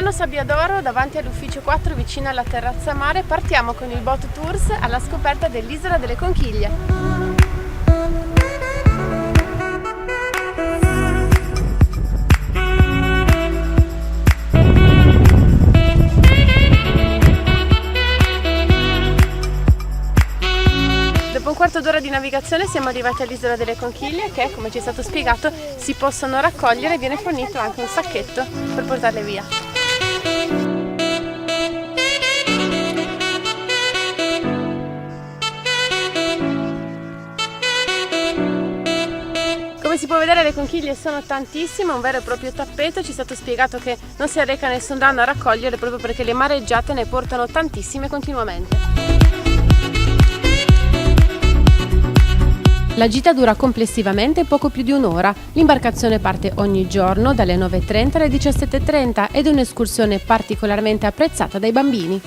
Piano Sabbiadoro, davanti all'ufficio 4 vicino alla terrazza mare, partiamo con il Boat Tours alla scoperta dell'Isola delle Conchiglie. Dopo un quarto d'ora di navigazione siamo arrivati all'Isola delle Conchiglie che, come ci è stato spiegato, si possono raccogliere e viene fornito anche un sacchetto per portarle via. Come si può vedere, le conchiglie sono tantissime, un vero e proprio tappeto. Ci è stato spiegato che non si arreca nessun danno a raccogliere proprio perché le mareggiate ne portano tantissime continuamente. La gita dura complessivamente poco più di un'ora. L'imbarcazione parte ogni giorno dalle 9:30 alle 17:30 ed è un'escursione particolarmente apprezzata dai bambini.